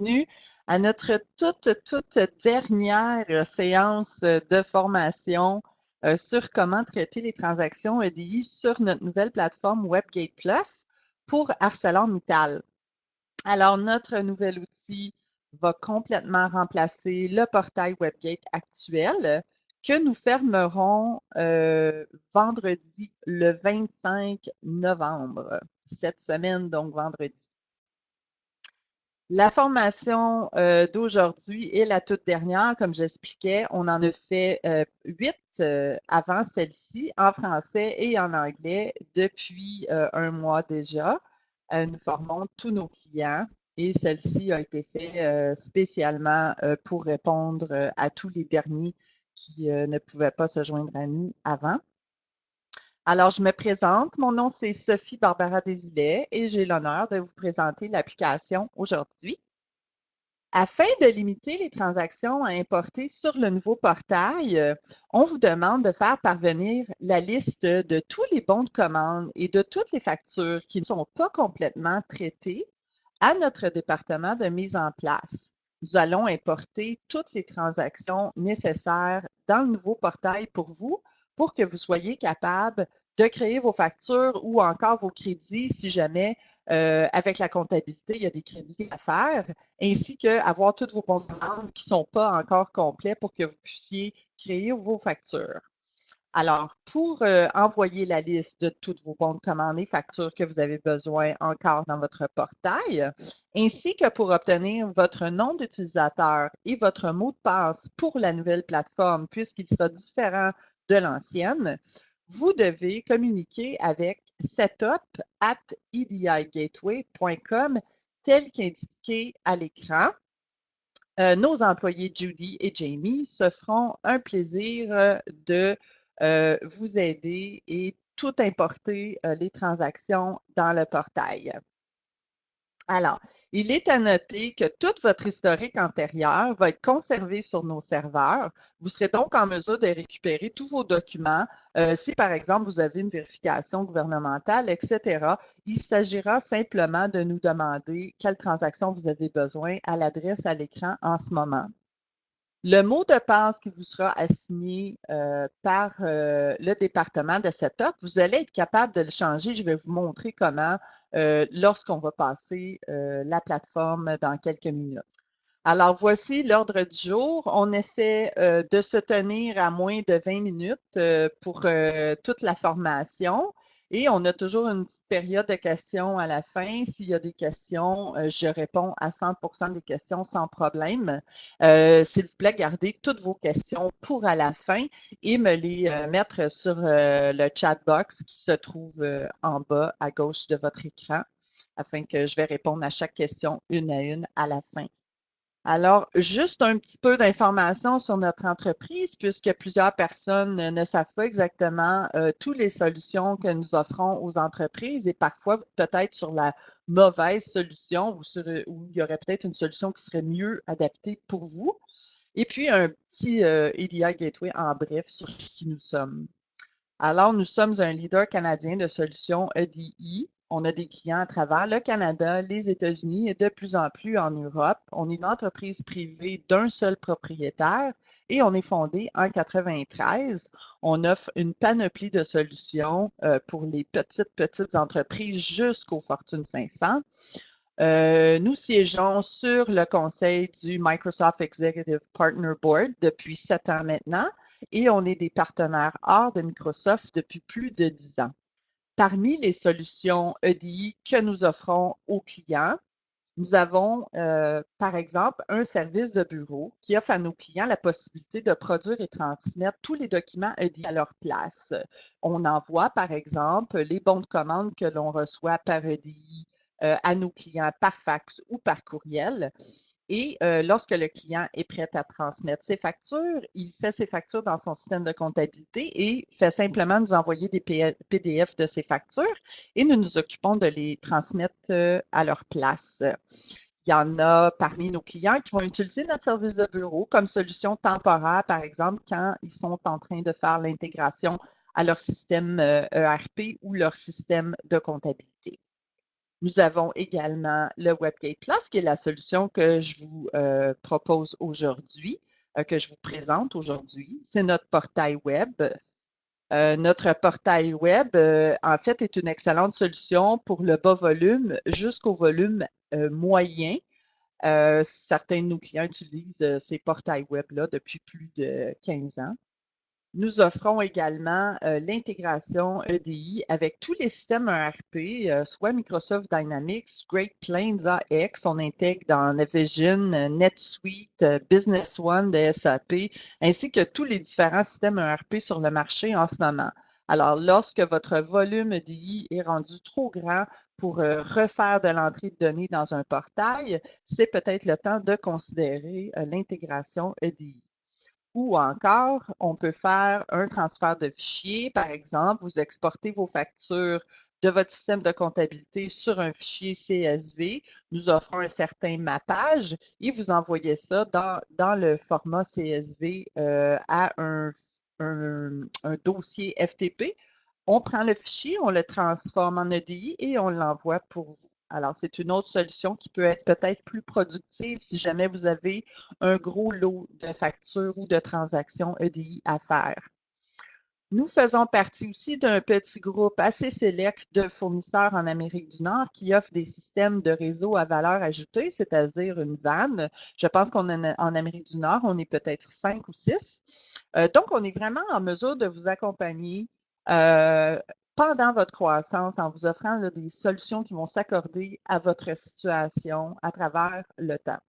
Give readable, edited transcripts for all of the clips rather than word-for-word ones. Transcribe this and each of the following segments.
bienvenue à notre toute dernière séance de formation sur comment traiter les transactions EDI sur notre nouvelle plateforme WebGate Plus pour ArcelorMittal. Alors, notre nouvel outil va complètement remplacer le portail WebGate actuel que nous fermerons vendredi le 25 novembre, cette semaine, donc vendredi. La formation d'aujourd'hui est la toute dernière, comme j'expliquais. On en a fait 8 avant celle-ci, en français et en anglais, depuis un mois déjà. Nous formons tous nos clients et celle-ci a été faite spécialement pour répondre à tous les derniers qui ne pouvaient pas se joindre à nous avant. Alors, je me présente. Mon nom, c'est Sophie Barbara Desilets et j'ai l'honneur de vous présenter l'application aujourd'hui. Afin de limiter les transactions à importer sur le nouveau portail, on vous demande de faire parvenir la liste de tous les bons de commande et de toutes les factures qui ne sont pas complètement traitées à notre département de mise en place. Nous allons importer toutes les transactions nécessaires dans le nouveau portail pour vous, pour que vous soyez capable de créer vos factures ou encore vos crédits si jamais avec la comptabilité, il y a des crédits à faire, ainsi qu'avoir tous vos bons de commande qui ne sont pas encore complets pour que vous puissiez créer vos factures. Alors, pour envoyer la liste de toutes vos bons de commande et factures que vous avez besoin encore dans votre portail, ainsi que pour obtenir votre nom d'utilisateur et votre mot de passe pour la nouvelle plateforme, puisqu'il sera différent de l'ancienne, vous devez communiquer avec setup@edigateway.com tel qu'indiqué à l'écran. Nos employés Judy et Jamie se feront un plaisir de vous aider et tout importer les transactions dans le portail. Alors, il est à noter que tout votre historique antérieur va être conservé sur nos serveurs. Vous serez donc en mesure de récupérer tous vos documents. Si, par exemple, vous avez une vérification gouvernementale, etc., il s'agira simplement de nous demander quelle transaction vous avez besoin à l'adresse à l'écran en ce moment. Le mot de passe qui vous sera assigné par le département de Setup, vous allez être capable de le changer. Je vais vous montrer comment lorsqu'on va passer la plateforme dans quelques minutes. Alors, voici l'ordre du jour. On essaie de se tenir à moins de 20 minutes pour toute la formation. Et on a toujours une petite période de questions à la fin. S'il y a des questions, je réponds à 100% des questions sans problème. S'il vous plaît, gardez toutes vos questions pour à la fin et me les mettre sur le chat box qui se trouve en bas à gauche de votre écran afin que je vais répondre à chaque question une à une à la fin. Alors, juste un petit peu d'informations sur notre entreprise, puisque plusieurs personnes ne savent pas exactement toutes les solutions que nous offrons aux entreprises et parfois peut-être sur la mauvaise solution ou il y aurait peut-être une solution qui serait mieux adaptée pour vous. Et puis, un petit EDI Gateway en bref sur qui nous sommes. Alors, nous sommes un leader canadien de solutions EDI. On a des clients à travers le Canada, les États-Unis et de plus en plus en Europe. On est une entreprise privée d'un seul propriétaire et on est fondé en 1993. On offre une panoplie de solutions pour les petites entreprises jusqu'aux Fortune 500. Nous siégeons sur le conseil du Microsoft Executive Partner Board depuis 7 ans maintenant et on est des partenaires hors de Microsoft depuis plus de 10 ans. Parmi les solutions EDI que nous offrons aux clients, nous avons, par exemple, un service de bureau qui offre à nos clients la possibilité de produire et transmettre tous les documents EDI à leur place. On envoie, par exemple, les bons de commande que l'on reçoit par EDI à nos clients par fax ou par courriel. Et lorsque le client est prêt à transmettre ses factures, il fait ses factures dans son système de comptabilité et fait simplement nous envoyer des PDF de ses factures et nous nous occupons de les transmettre à leur place. Il y en a parmi nos clients qui vont utiliser notre service de bureau comme solution temporaire, par exemple, quand ils sont en train de faire l'intégration à leur système ERP ou leur système de comptabilité. Nous avons également le WebGate Plus, qui est la solution que je vous propose aujourd'hui, que je vous présente aujourd'hui. C'est notre portail web. Notre portail web, en fait, est une excellente solution pour le bas volume jusqu'au volume moyen. Certains de nos clients utilisent ces portails web-là depuis plus de 15 ans. Nous offrons également l'intégration EDI avec tous les systèmes ERP, soit Microsoft Dynamics, Great Plains AX, on intègre dans Navision, NetSuite, Business One de SAP, ainsi que tous les différents systèmes ERP sur le marché en ce moment. Alors, lorsque votre volume EDI est rendu trop grand pour refaire de l'entrée de données dans un portail, c'est peut-être le temps de considérer l'intégration EDI. Ou encore, on peut faire un transfert de fichiers. Par exemple, vous exportez vos factures de votre système de comptabilité sur un fichier CSV. Nous offrons un certain mappage et vous envoyez ça dans le format CSV à un dossier FTP. On prend le fichier, on le transforme en EDI et on l'envoie pour vous. Alors, c'est une autre solution qui peut être peut-être plus productive si jamais vous avez un gros lot de factures ou de transactions EDI à faire. Nous faisons partie aussi d'un petit groupe assez sélect de fournisseurs en Amérique du Nord qui offrent des systèmes de réseau à valeur ajoutée, c'est-à-dire une vanne. Je pense qu'en Amérique du Nord, on est peut-être 5 ou 6. Donc, on est vraiment en mesure de vous accompagner pendant votre croissance en vous offrant là, des solutions qui vont s'accorder à votre situation à travers le temps.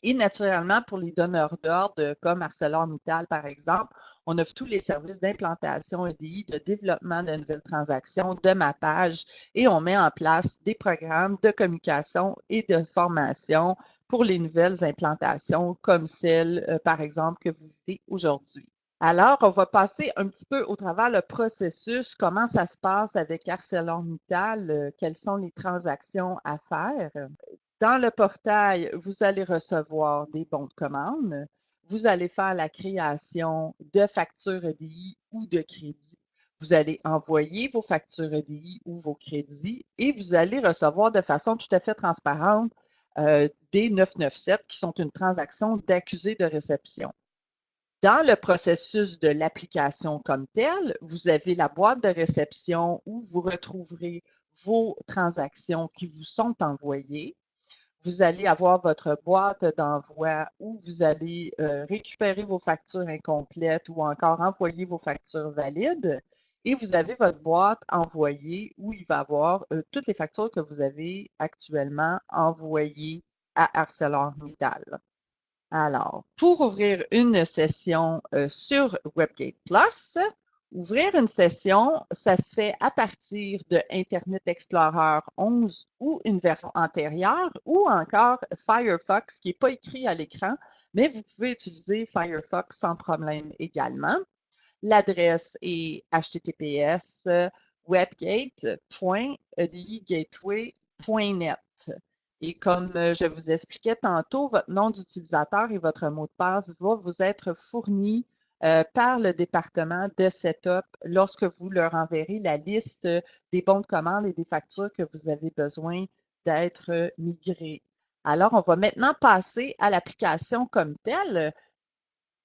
Et naturellement, pour les donneurs d'ordre comme ArcelorMittal, par exemple, on offre tous les services d'implantation EDI, de développement de nouvelles transactions, de mappage, et on met en place des programmes de communication et de formation pour les nouvelles implantations comme celle, par exemple, que vous vivez aujourd'hui. Alors, on va passer un petit peu au travers le processus, comment ça se passe avec ArcelorMittal, quelles sont les transactions à faire. Dans le portail, vous allez recevoir des bons de commande. Vous allez faire la création de factures EDI ou de crédits. Vous allez envoyer vos factures EDI ou vos crédits et vous allez recevoir de façon tout à fait transparente des 997 qui sont une transaction d'accusé de réception. Dans le processus de l'application comme telle, vous avez la boîte de réception où vous retrouverez vos transactions qui vous sont envoyées. Vous allez avoir votre boîte d'envoi où vous allez récupérer vos factures incomplètes ou encore envoyer vos factures valides. Et vous avez votre boîte envoyée où il va y avoir toutes les factures que vous avez actuellement envoyées à ArcelorMittal. Alors, pour ouvrir une session sur WebGate Plus, ouvrir une session, ça se fait à partir de Internet Explorer 11 ou une version antérieure ou encore Firefox qui n'est pas écrit à l'écran, mais vous pouvez utiliser Firefox sans problème également. L'adresse est https://webgate.edgateway.net. Et comme je vous expliquais tantôt, votre nom d'utilisateur et votre mot de passe vont vous être fournis par le département de Setup lorsque vous leur enverrez la liste des bons de commande et des factures que vous avez besoin d'être migrés. Alors, on va maintenant passer à l'application comme telle.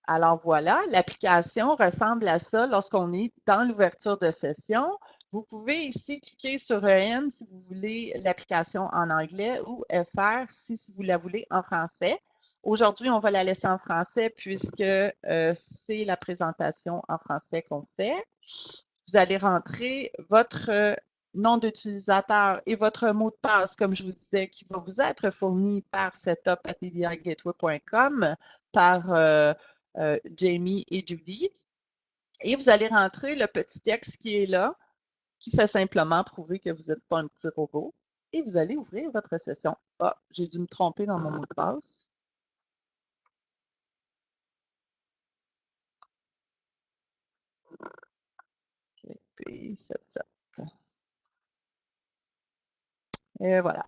Alors voilà, l'application ressemble à ça lorsqu'on est dans l'ouverture de session. Vous pouvez ici cliquer sur EN si vous voulez l'application en anglais ou FR si vous la voulez en français. Aujourd'hui, on va la laisser en français puisque c'est la présentation en français qu'on fait. Vous allez rentrer votre nom d'utilisateur et votre mot de passe, comme je vous disais, qui va vous être fourni par setup@edigateway.com, par Jamie et Judy. Et vous allez rentrer le petit texte qui est là, qui fait simplement prouver que vous n'êtes pas un petit robot. Et vous allez ouvrir votre session. Ah, j'ai dû me tromper dans mon mot de passe. KP77. Et voilà.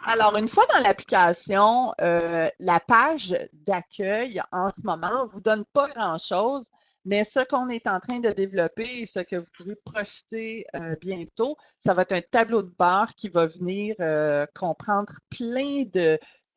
Alors, une fois dans l'application, la page d'accueil en ce moment ne vous donne pas grand-chose, Mais ce qu'on est en train de développer et ce que vous pouvez profiter bientôt, ça va être un tableau de bord qui va venir comprendre plein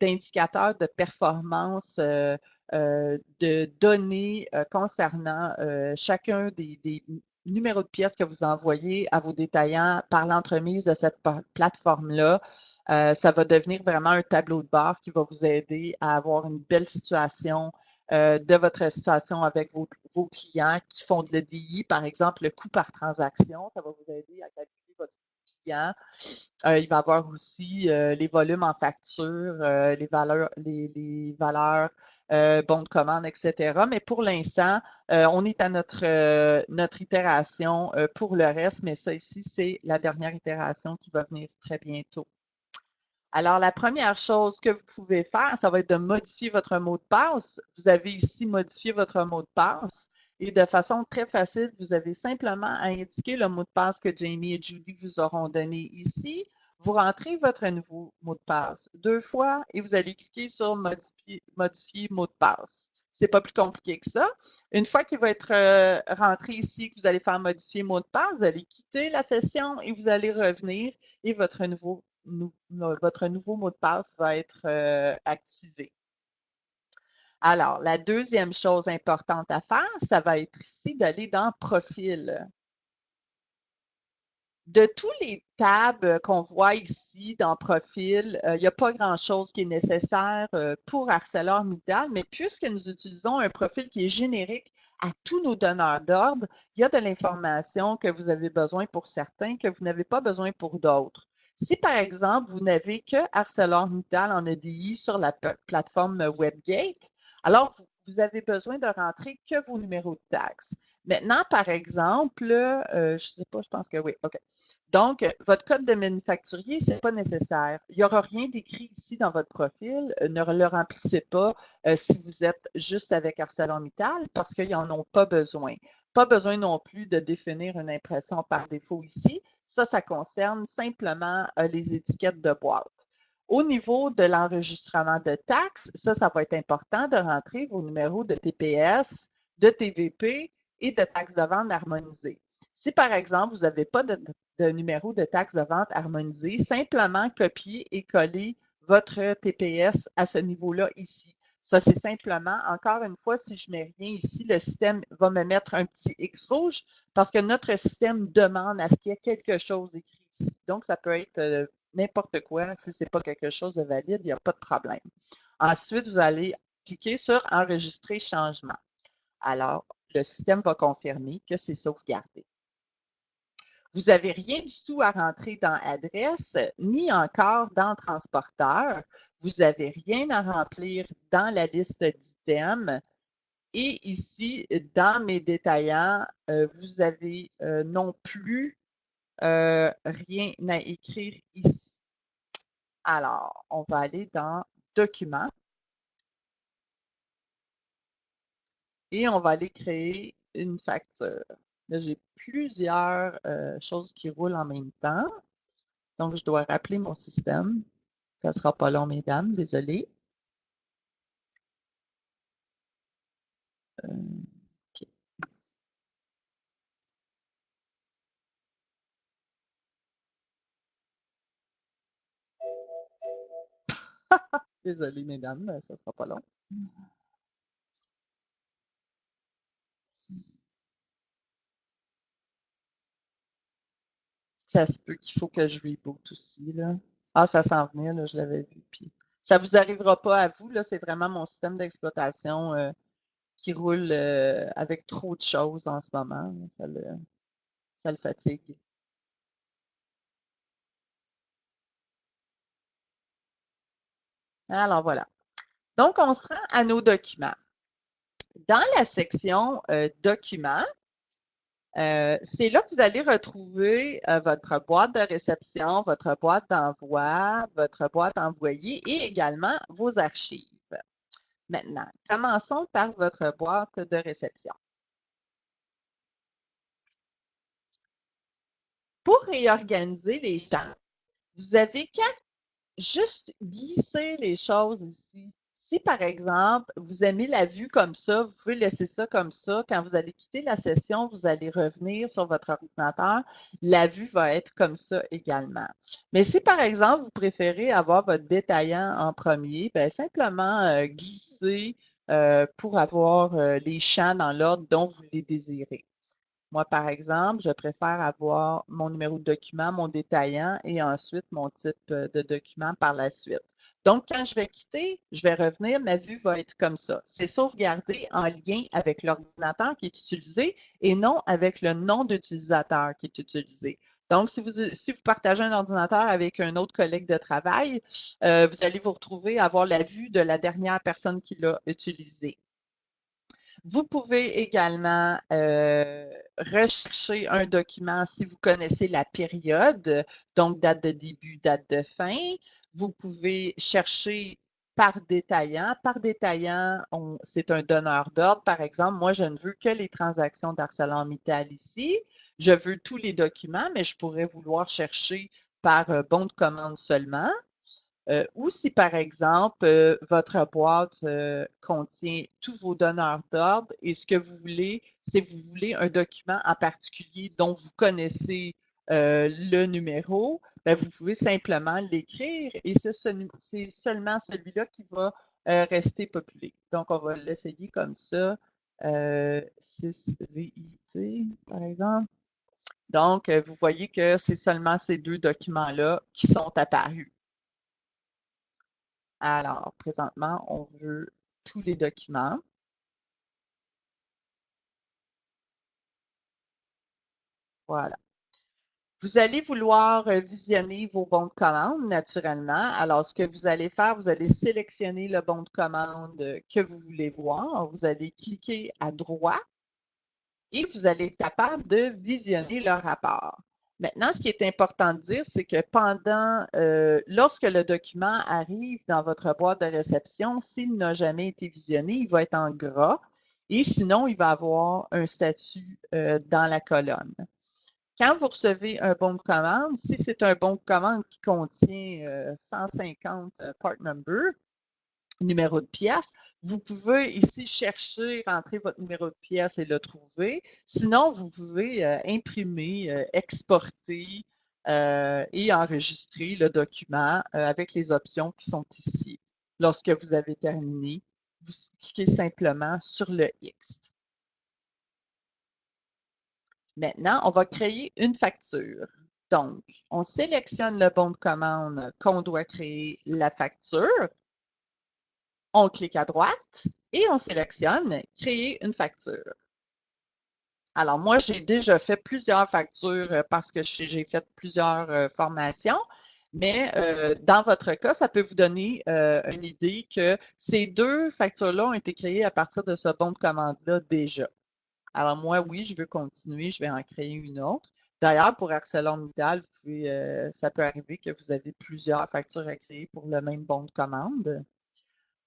d'indicateurs de performance, de données concernant chacun des numéros de pièces que vous envoyez à vos détaillants par l'entremise de cette plateforme-là. Ça va devenir vraiment un tableau de bord qui va vous aider à avoir une belle situation de votre situation avec vos clients qui font de l'EDI, par exemple, le coût par transaction. Ça va vous aider à calculer votre client. Il va y avoir aussi les volumes en facture, les valeurs bons de commande, etc. Mais pour l'instant, on est à notre itération pour le reste, mais ça ici, c'est la dernière itération qui va venir très bientôt. Alors, la première chose que vous pouvez faire, ça va être de modifier votre mot de passe. Vous avez ici modifié votre mot de passe et de façon très facile, vous avez simplement à indiquer le mot de passe que Jamie et Judy vous auront donné ici. Vous rentrez votre nouveau mot de passe 2 fois et vous allez cliquer sur modifier mot de passe. C'est pas plus compliqué que ça. Une fois qu'il va être rentré ici, que vous allez faire modifier mot de passe, vous allez quitter la session et vous allez revenir et votre nouveau mot de passe va être activé. Alors, la deuxième chose importante à faire, ça va être ici d'aller dans Profil. De tous les tabs qu'on voit ici dans Profil, il n'y a pas grand-chose qui est nécessaire pour ArcelorMittal, mais puisque nous utilisons un profil qui est générique à tous nos donneurs d'ordre, il y a de l'information que vous avez besoin pour certains, que vous n'avez pas besoin pour d'autres. Si, par exemple, vous n'avez que ArcelorMittal en EDI sur la plateforme WebGate, alors vous avez besoin de rentrer que vos numéros de taxes. Maintenant, par exemple, je ne sais pas, je pense que oui, OK. Donc, votre code de manufacturier, ce n'est pas nécessaire. Il n'y aura rien d'écrit ici dans votre profil. Ne le remplissez pas si vous êtes juste avec ArcelorMittal parce qu'ils n'en ont pas besoin. Pas besoin non plus de définir une impression par défaut ici. Ça concerne simplement les étiquettes de boîte. Au niveau de l'enregistrement de taxes, ça va être important de rentrer vos numéros de TPS, de TVP et de taxes de vente harmonisées. Si, par exemple, vous n'avez pas de numéro de taxe de vente harmonisé, simplement copier et coller votre TPS à ce niveau-là ici. Ça, c'est simplement, encore une fois, si je ne mets rien ici, le système va me mettre un petit X rouge parce que notre système demande à ce qu'il y ait quelque chose d'écrit ici. Donc, ça peut être n'importe quoi. Si ce n'est pas quelque chose de valide, il n'y a pas de problème. Ensuite, vous allez cliquer sur Enregistrer changement. Alors, le système va confirmer que c'est sauvegardé. Vous n'avez rien du tout à rentrer dans adresse, ni encore dans transporteur. Vous n'avez rien à remplir dans la liste d'items. Et ici, dans mes détaillants, vous avez non plus rien à écrire ici. Alors, on va aller dans Documents et on va aller créer une facture. Là, j'ai plusieurs choses qui roulent en même temps. Donc, je dois rappeler mon système. Ça ne sera pas long, mesdames, désolé. OK. Désolé, mesdames, ça ne sera pas long. Ça se peut qu'il faut que je reboot aussi, là. Ah, ça s'en venait, là, je l'avais vu. Puis, ça ne vous arrivera pas à vous, là. C'est vraiment mon système d'exploitation qui roule avec trop de choses en ce moment. Ça le fatigue. Alors, voilà. Donc, on se rend à nos documents. Dans la section Documents, c'est là que vous allez retrouver votre boîte de réception, votre boîte d'envoi, votre boîte envoyée et également vos archives. Maintenant, commençons par votre boîte de réception. Pour réorganiser les champs, vous avez qu'à juste glisser les choses ici. Si, par exemple, vous aimez la vue comme ça, vous pouvez laisser ça comme ça. Quand vous allez quitter la session, vous allez revenir sur votre ordinateur. La vue va être comme ça également. Mais si, par exemple, vous préférez avoir votre détaillant en premier, bien, simplement glisser pour avoir les champs dans l'ordre dont vous les désirez. Moi, par exemple, je préfère avoir mon numéro de document, mon détaillant et ensuite mon type de document par la suite. Donc, quand je vais quitter, je vais revenir, ma vue va être comme ça. C'est sauvegardé en lien avec l'ordinateur qui est utilisé et non avec le nom d'utilisateur qui est utilisé. Donc, si vous partagez un ordinateur avec un autre collègue de travail, vous allez vous retrouver à avoir la vue de la dernière personne qui l'a utilisé. Vous pouvez également rechercher un document si vous connaissez la période, donc date de début, date de fin. Vous pouvez chercher par détaillant. Par détaillant, c'est un donneur d'ordre. Par exemple, moi, je ne veux que les transactions d'ArcelorMittal ici. Je veux tous les documents, mais je pourrais vouloir chercher par bon de commande seulement. Ou si, par exemple, votre boîte contient tous vos donneurs d'ordre et ce que vous voulez, c'est vous voulez un document en particulier dont vous connaissez le numéro, bien, vous pouvez simplement l'écrire et c'est seulement celui-là qui va rester populé. Donc, on va l'essayer comme ça. 6VIT, par exemple. Donc, vous voyez que c'est seulement ces deux documents-là qui sont apparus. Alors, présentement, on veut tous les documents. Voilà. Vous allez vouloir visionner vos bons de commande, naturellement. Alors, ce que vous allez faire, vous allez sélectionner le bon de commande que vous voulez voir. Vous allez cliquer à droite et vous allez être capable de visionner le rapport. Maintenant, ce qui est important de dire, c'est que lorsque le document arrive dans votre boîte de réception, s'il n'a jamais été visionné, il va être en gras et sinon, il va avoir un statut dans la colonne. Quand vous recevez un bon de commande, si c'est un bon de commande qui contient 150 part number, numéro de pièce. Vous pouvez ici chercher, rentrer votre numéro de pièce et le trouver. Sinon, vous pouvez imprimer, exporter et enregistrer le document avec les options qui sont ici. Lorsque vous avez terminé, vous cliquez simplement sur le X. Maintenant, on va créer une facture. Donc, on sélectionne le bon de commande qu'on doit créer la facture. On clique à droite et on sélectionne Créer une facture. Alors, moi, j'ai déjà fait plusieurs factures parce que j'ai fait plusieurs formations, mais dans votre cas, ça peut vous donner une idée que ces deux factures-là ont été créées à partir de ce bon de commande-là déjà. Alors, moi, oui, je veux continuer, je vais en créer une autre. D'ailleurs, pour ArcelorMittal, ça peut arriver que vous avez plusieurs factures à créer pour le même bon de commande.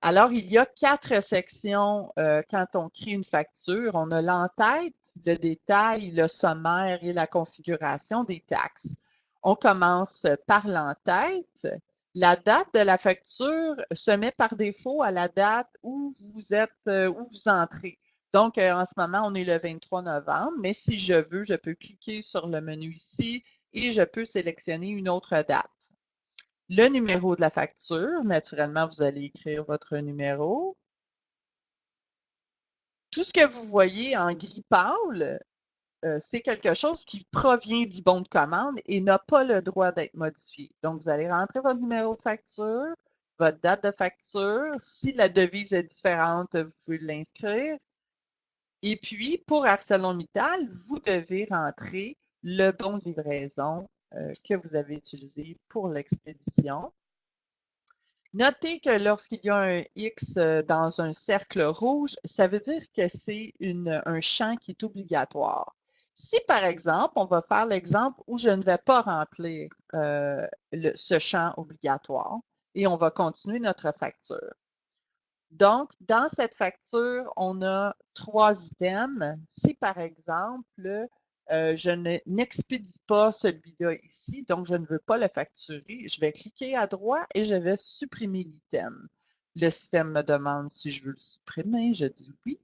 Alors, il y a 4 sections quand on crée une facture. On a l'entête, le détail, le sommaire et la configuration des taxes. On commence par l'entête. La date de la facture se met par défaut à la date où vous entrez. Donc, en ce moment, on est le 23 novembre, mais si je veux, je peux cliquer sur le menu ici et je peux sélectionner une autre date. Le numéro de la facture, naturellement, vous allez écrire votre numéro. Tout ce que vous voyez en gris pâle, c'est quelque chose qui provient du bon de commande et n'a pas le droit d'être modifié. Donc, vous allez rentrer votre numéro de facture, votre date de facture. Si la devise est différente, vous pouvez l'inscrire. Et puis, pour ArcelorMittal, vous devez rentrer le bon de livraison que vous avez utilisé pour l'expédition. Notez que lorsqu'il y a un X dans un cercle rouge, ça veut dire que c'est un champ qui est obligatoire. Si, par exemple, on va faire l'exemple où je ne vais pas remplir ce champ obligatoire et on va continuer notre facture. Donc, dans cette facture, on a 3 items. Si, par exemple, je n'expédie pas celui-là ici, donc je ne veux pas le facturer, je vais cliquer à droite et je vais supprimer l'item. Le système me demande si je veux le supprimer. Je dis oui.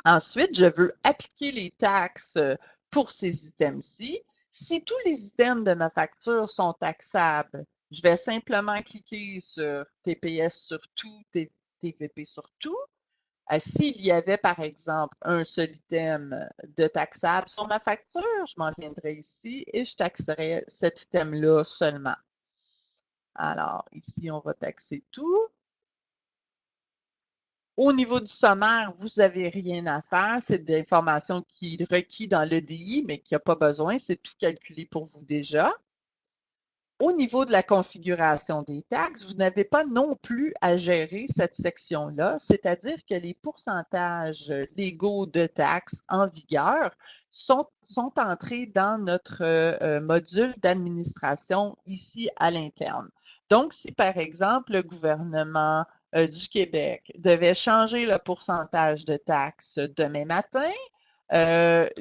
Ensuite, je veux appliquer les taxes pour ces items-ci. Si tous les items de ma facture sont taxables, je vais simplement cliquer sur TPS sur tout, TVP sur tout. S'il y avait, par exemple, un seul item de taxable sur ma facture, je m'en viendrai ici et je taxerai cet item-là seulement. Alors, ici, on va taxer tout. Au niveau du sommaire, vous n'avez rien à faire. C'est de l'information qui est requise dans l'EDI, mais qui n'a pas besoin. C'est tout calculé pour vous déjà. Au niveau de la configuration des taxes, vous n'avez pas non plus à gérer cette section-là, c'est-à-dire que les pourcentages légaux de taxes en vigueur sont entrés dans notre module d'administration ici à l'interne. Donc, si par exemple le gouvernement du Québec devait changer le pourcentage de taxes demain matin,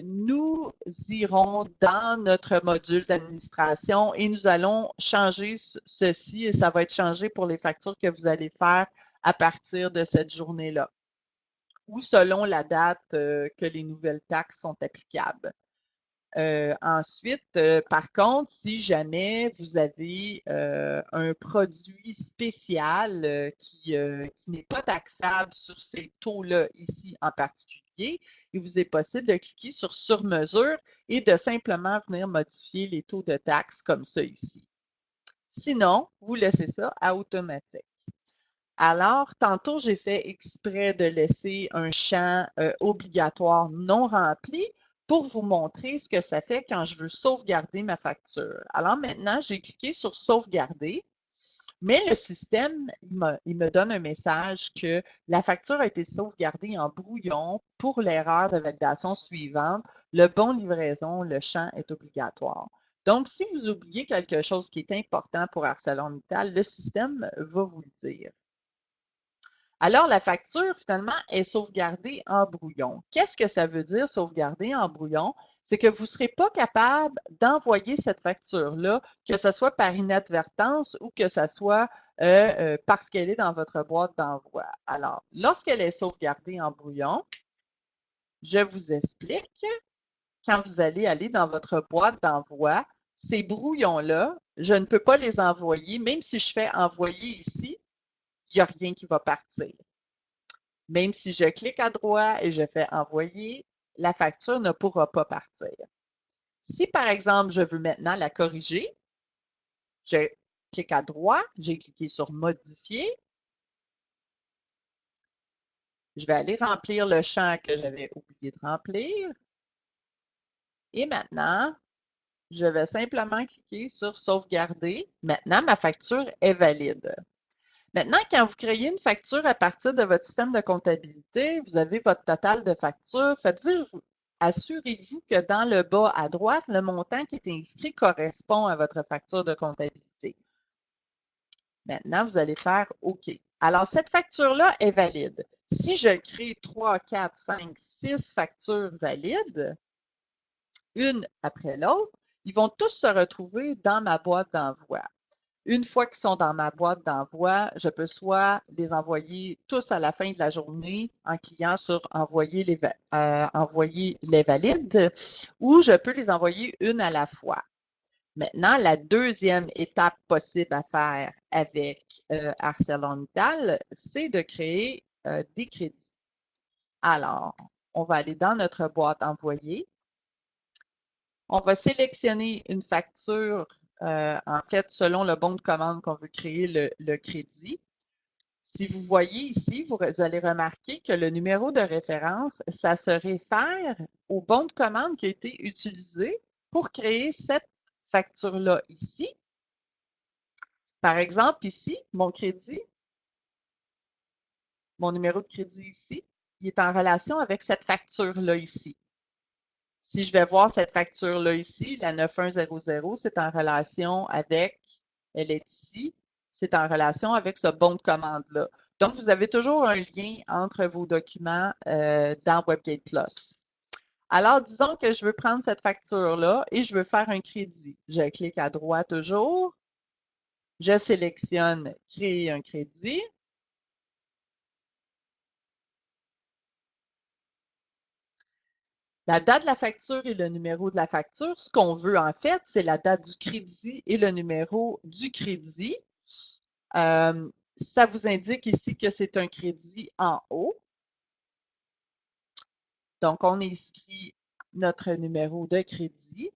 nous irons dans notre module d'administration et nous allons changer ceci et ça va être changé pour les factures que vous allez faire à partir de cette journée-là ou selon la date que les nouvelles taxes sont applicables. Ensuite, par contre, si jamais vous avez un produit spécial qui n'est pas taxable sur ces taux-là ici en particulier, il vous est possible de cliquer sur mesure et de simplement venir modifier les taux de taxes comme ça ici. Sinon, vous laissez ça à automatique. Alors, tantôt, j'ai fait exprès de laisser un champ obligatoire non rempli pour vous montrer ce que ça fait quand je veux sauvegarder ma facture. Alors maintenant, j'ai cliqué sur sauvegarder, mais le système, il me donne un message que la facture a été sauvegardée en brouillon pour l'erreur de validation suivante. Le bon livraison, le champ est obligatoire. Donc, si vous oubliez quelque chose qui est important pour ArcelorMittal, le système va vous le dire. Alors, la facture, finalement, est sauvegardée en brouillon. Qu'est-ce que ça veut dire sauvegarder en brouillon? C'est que vous ne serez pas capable d'envoyer cette facture-là, que ce soit par inadvertance ou que ce soit parce qu'elle est dans votre boîte d'envoi. Alors, lorsqu'elle est sauvegardée en brouillon, je vous explique, quand vous allez aller dans votre boîte d'envoi, ces brouillons-là, je ne peux pas les envoyer, même si je fais envoyer ici, il n'y a rien qui va partir. Même si je clique à droite et je fais envoyer, la facture ne pourra pas partir. Si par exemple, je veux maintenant la corriger, je clique à droite, j'ai cliqué sur modifier. Je vais aller remplir le champ que j'avais oublié de remplir. Et maintenant, je vais simplement cliquer sur sauvegarder. Maintenant, ma facture est valide. Maintenant, quand vous créez une facture à partir de votre système de comptabilité, vous avez votre total de factures. Assurez-vous que dans le bas à droite, le montant qui est inscrit correspond à votre facture de comptabilité. Maintenant, vous allez faire OK. Alors, cette facture-là est valide. Si je crée 3, 4, 5, 6 factures valides, une après l'autre, ils vont tous se retrouver dans ma boîte d'envoi. Une fois qu'ils sont dans ma boîte d'envoi, je peux soit les envoyer tous à la fin de la journée en cliquant sur envoyer les valides ou je peux les envoyer une à la fois. Maintenant, la deuxième étape possible à faire avec ArcelorMittal, c'est de créer des crédits. Alors, on va aller dans notre boîte envoyée. On va sélectionner une facture en fait, selon le bon de commande qu'on veut créer le crédit. Si vous voyez ici, vous allez remarquer que le numéro de référence, ça se réfère au bon de commande qui a été utilisé pour créer cette facture-là ici. Par exemple, ici, mon crédit, mon numéro de crédit ici, il est en relation avec cette facture-là ici. Si je vais voir cette facture-là ici, la 9100, c'est en relation avec, elle est ici, c'est en relation avec ce bon de commande-là. Donc, vous avez toujours un lien entre vos documents dans WebGate Plus. Alors, disons que je veux prendre cette facture-là et je veux faire un crédit. Je clique à droite toujours. Je sélectionne « Créer un crédit ». La date de la facture et le numéro de la facture, ce qu'on veut en fait, c'est la date du crédit et le numéro du crédit. Ça vous indique ici que c'est un crédit en haut. Donc, on inscrit notre numéro de crédit.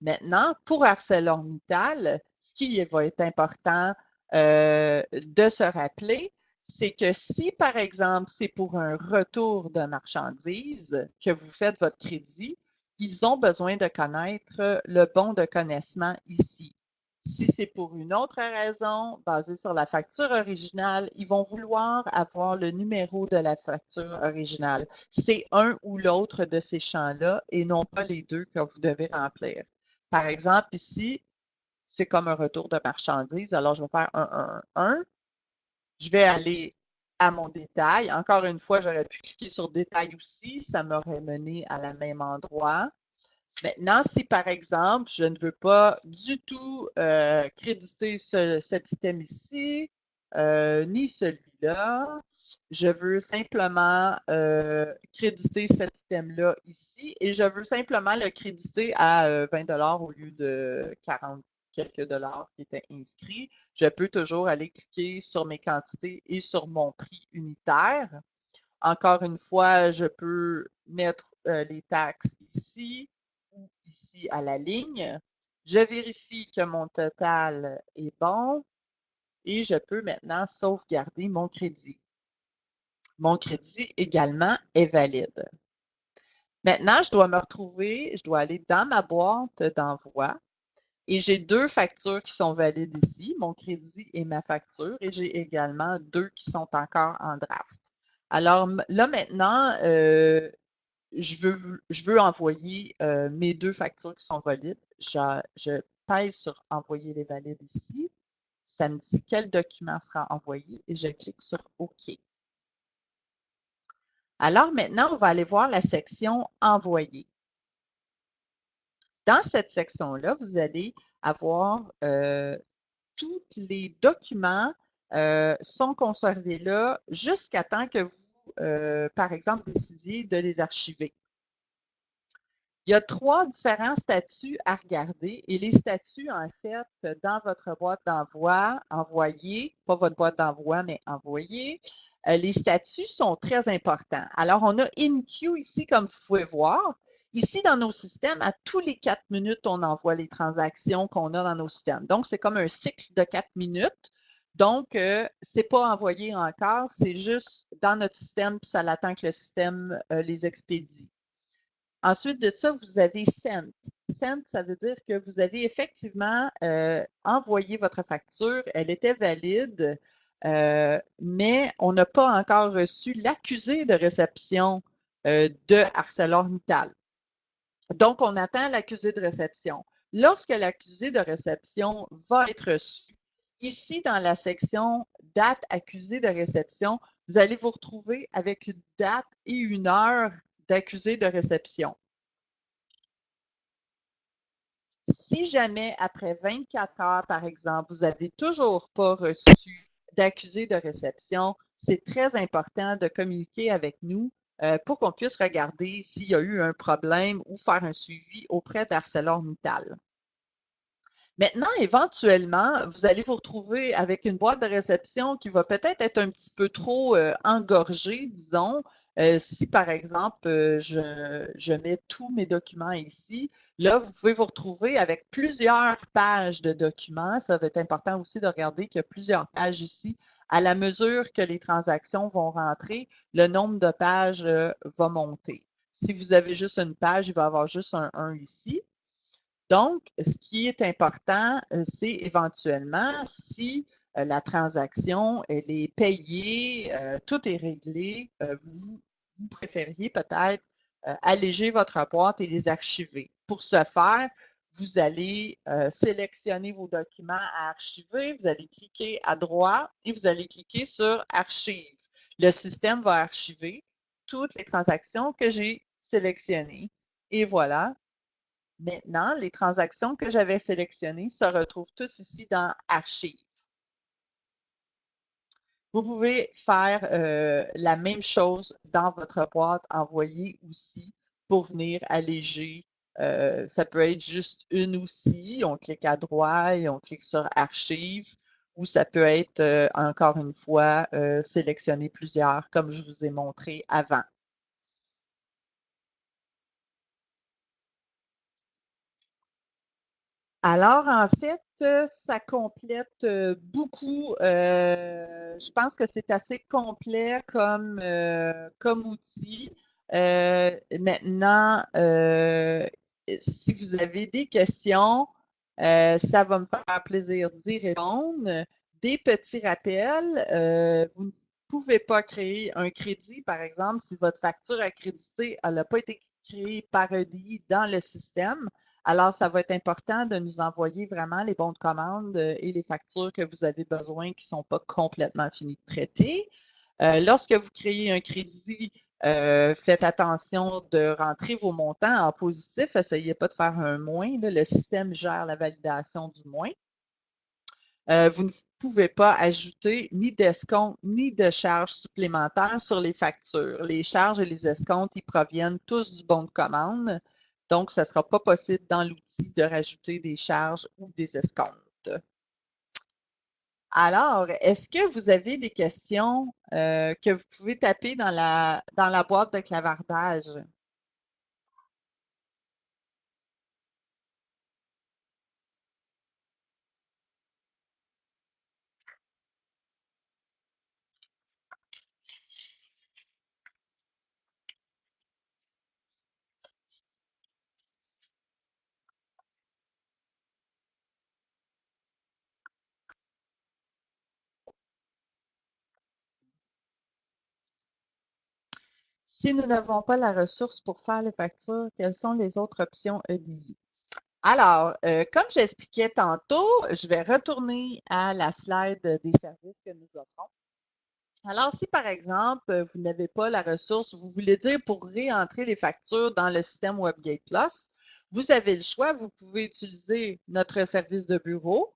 Maintenant, pour ArcelorMittal, ce qui va être important de se rappeler, c'est que si, par exemple, c'est pour un retour de marchandises que vous faites votre crédit, ils ont besoin de connaître le bon de connaissement ici. Si c'est pour une autre raison, basée sur la facture originale, ils vont vouloir avoir le numéro de la facture originale. C'est un ou l'autre de ces champs-là et non pas les deux que vous devez remplir. Par exemple, ici, c'est comme un retour de marchandises. Alors, je vais faire 1. Je vais aller à mon détail. Encore une fois, j'aurais pu cliquer sur détail aussi. Ça m'aurait mené à la même endroit. Maintenant, si par exemple, je ne veux pas du tout créditer cet item ici, ni celui-là, je veux simplement créditer cet item-là ici et je veux simplement le créditer à 20 $ au lieu de 40 quelques dollars qui étaient inscrits. Je peux toujours aller cliquer sur mes quantités et sur mon prix unitaire. Encore une fois, je peux mettre les taxes ici ou ici à la ligne. Je vérifie que mon total est bon et je peux maintenant sauvegarder mon crédit. Mon crédit également est valide. Maintenant, je dois me retrouver, je dois aller dans ma boîte d'envoi et j'ai deux factures qui sont valides ici, mon crédit et ma facture, et j'ai également deux qui sont encore en draft. Alors là maintenant, je veux envoyer mes deux factures qui sont valides. Je pèse sur envoyer les valides ici. Ça me dit quel document sera envoyé et je clique sur OK. Alors maintenant, on va aller voir la section Envoyer. Dans cette section-là, vous allez avoir tous les documents sont conservés là jusqu'à temps que vous, par exemple, décidiez de les archiver. Il y a 3 différents statuts à regarder et les statuts, en fait, dans votre boîte d'envoi, envoyer, pas votre boîte d'envoi, mais envoyer, les statuts sont très importants. Alors, on a InQueue ici, comme vous pouvez voir. Ici, dans nos systèmes, à tous les 4 minutes, on envoie les transactions qu'on a dans nos systèmes. Donc, c'est comme un cycle de 4 minutes. Donc, ce n'est pas envoyé encore, c'est juste dans notre système, puis ça attend que le système les expédie. Ensuite de ça, vous avez Sent. Sent, ça veut dire que vous avez effectivement envoyé votre facture, elle était valide, mais on n'a pas encore reçu l'accusé de réception de ArcelorMittal. Donc, on attend l'accusé de réception. Lorsque l'accusé de réception va être reçu, ici dans la section date accusée de réception, vous allez vous retrouver avec une date et une heure d'accusé de réception. Si jamais après 24 heures, par exemple, vous n'avez toujours pas reçu d'accusé de réception, c'est très important de communiquer avec nous pour qu'on puisse regarder s'il y a eu un problème ou faire un suivi auprès d'ArcelorMittal. Maintenant, éventuellement, vous allez vous retrouver avec une boîte de réception qui va peut-être être un petit peu trop engorgée, disons. Si, par exemple, je mets tous mes documents ici, là, vous pouvez vous retrouver avec plusieurs pages de documents. Ça va être important aussi de regarder qu'il y a plusieurs pages ici. À la mesure que les transactions vont rentrer, le nombre de pages va monter. Si vous avez juste une page, il va y avoir juste un 1 ici. Donc, ce qui est important, c'est éventuellement si la transaction, elle est payée, tout est réglé, vous préfériez peut-être alléger votre boîte et les archiver. Pour ce faire, vous allez sélectionner vos documents à archiver, vous allez cliquer à droite et vous allez cliquer sur Archive. Le système va archiver toutes les transactions que j'ai sélectionnées. Et voilà, maintenant, les transactions que j'avais sélectionnées se retrouvent tous ici dans Archives. Vous pouvez faire la même chose dans votre boîte envoyée aussi pour venir alléger. Ça peut être juste une aussi. On clique à droite et on clique sur Archives. Ou ça peut être, encore une fois, sélectionner plusieurs, comme je vous ai montré avant. Alors, en fait, ça complète beaucoup. Je pense que c'est assez complet comme outil. Maintenant, si vous avez des questions, ça va me faire plaisir d'y répondre. Des petits rappels, vous ne pouvez pas créer un crédit, par exemple, si votre facture accréditée, elle n'a pas été créée par EDI dans le système. Alors, ça va être important de nous envoyer vraiment les bons de commande et les factures que vous avez besoin qui ne sont pas complètement finies de traiter. Lorsque vous créez un crédit, faites attention de rentrer vos montants en positif. Essayez pas de faire un moins. Là, le système gère la validation du moins. Vous ne pouvez pas ajouter ni d'escompte ni de charges supplémentaires sur les factures. Les charges et les escomptes, ils proviennent tous du bon de commande. Donc, ça ne sera pas possible dans l'outil de rajouter des charges ou des escomptes. Alors, est-ce que vous avez des questions que vous pouvez taper dans la boîte de clavardage? Si nous n'avons pas la ressource pour faire les factures, quelles sont les autres options EDI? Alors, comme j'expliquais tantôt, je vais retourner à la slide des services que nous offrons. Alors, si par exemple, vous n'avez pas la ressource, vous voulez dire pour réentrer les factures dans le système WebGate Plus, vous avez le choix, vous pouvez utiliser notre service de bureau,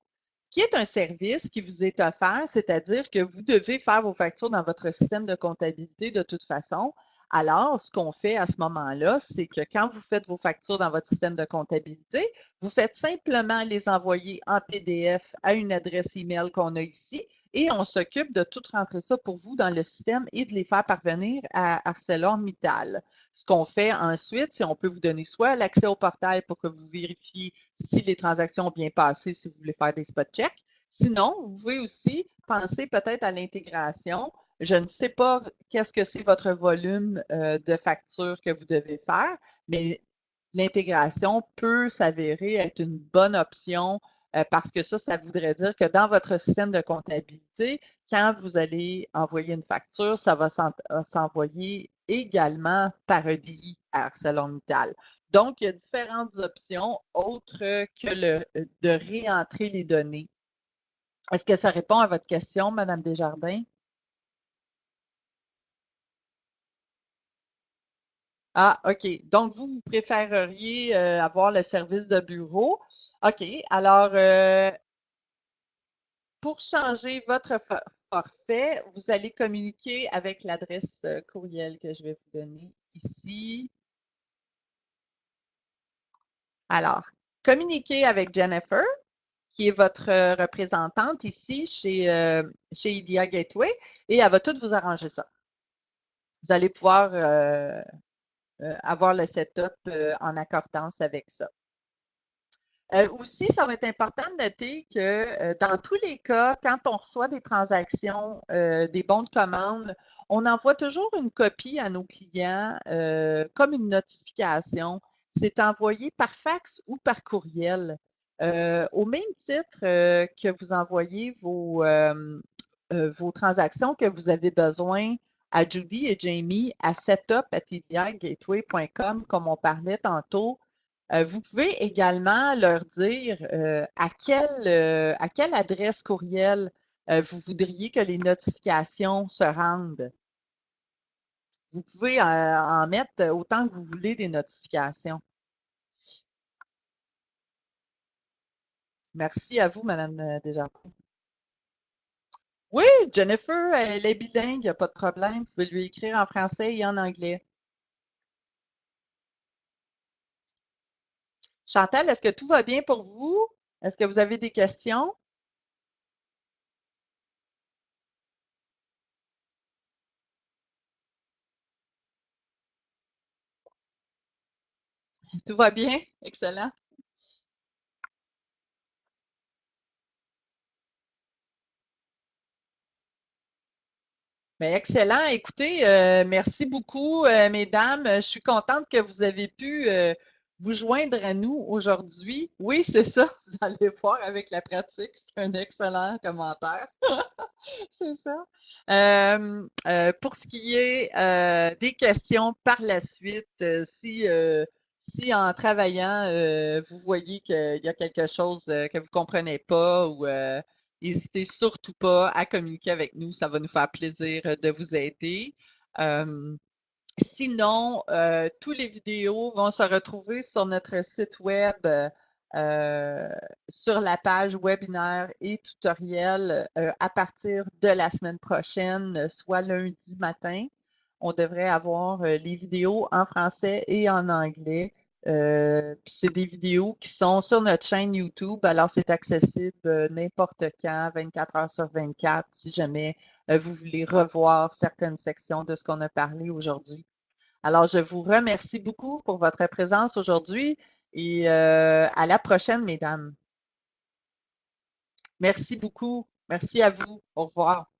qui est un service qui vous est offert, c'est-à-dire que vous devez faire vos factures dans votre système de comptabilité de toute façon. Alors, ce qu'on fait à ce moment-là, c'est que quand vous faites vos factures dans votre système de comptabilité, vous faites simplement les envoyer en PDF à une adresse email qu'on a ici et on s'occupe de tout rentrer ça pour vous dans le système et de les faire parvenir à ArcelorMittal. Ce qu'on fait ensuite, c'est on peut vous donner soit l'accès au portail pour que vous vérifiez si les transactions ont bien passé, si vous voulez faire des spot checks. Sinon, vous pouvez aussi penser peut-être à l'intégration. Je ne sais pas qu'est-ce que c'est votre volume de factures que vous devez faire, mais l'intégration peut s'avérer être une bonne option parce que ça voudrait dire que dans votre système de comptabilité, quand vous allez envoyer une facture, ça va s'envoyer également par EDI à ArcelorMittal. Donc, il y a différentes options autres que de réentrer les données. Est-ce que ça répond à votre question, Madame Desjardins? Ah, OK. Donc, vous préféreriez avoir le service de bureau. OK. Alors, pour changer votre forfait, vous allez communiquer avec l'adresse courriel que je vais vous donner ici. Alors, communiquez avec Jennifer, qui est votre représentante ici chez IDEA Gateway, et elle va tout vous arranger ça. Vous allez pouvoir avoir le setup en accordance avec ça. Aussi, ça va être important de noter que dans tous les cas, quand on reçoit des transactions, des bons de commande, on envoie toujours une copie à nos clients comme une notification. C'est envoyé par fax ou par courriel. Au même titre que vous envoyez vos transactions que vous avez besoin à Judy et Jamie à setup@tdigateway.com, comme on parlait tantôt. Vous pouvez également leur dire à quelle adresse courriel vous voudriez que les notifications se rendent. Vous pouvez en mettre autant que vous voulez des notifications. Merci à vous, Madame Desjardins. Oui, Jennifer, elle est bilingue, il n'y a pas de problème. Vous pouvez lui écrire en français et en anglais. Chantal, est-ce que tout va bien pour vous? Est-ce que vous avez des questions? Tout va bien? Excellent. Ben, excellent. Écoutez, merci beaucoup, mesdames. Je suis contente que vous avez pu vous joindre à nous aujourd'hui. Oui, c'est ça. Vous allez voir avec la pratique. C'est un excellent commentaire. C'est ça. Pour ce qui est des questions par la suite, si en travaillant, vous voyez qu'il y a quelque chose que vous comprenez pas ou n'hésitez surtout pas à communiquer avec nous. Ça va nous faire plaisir de vous aider. Euh, Sinon, tous les vidéos vont se retrouver sur notre site web, euh, sur la page webinaire et tutoriel à partir de la semaine prochaine, soit lundi matin. On devrait avoir les vidéos en français et en anglais. Puis c'est des vidéos qui sont sur notre chaîne YouTube, alors c'est accessible n'importe quand, 24 heures sur 24, si jamais vous voulez revoir certaines sections de ce qu'on a parlé aujourd'hui. Alors, je vous remercie beaucoup pour votre présence aujourd'hui et à la prochaine, mesdames. Merci beaucoup. Merci à vous. Au revoir.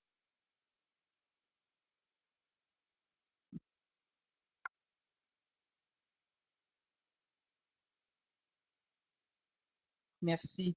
Merci.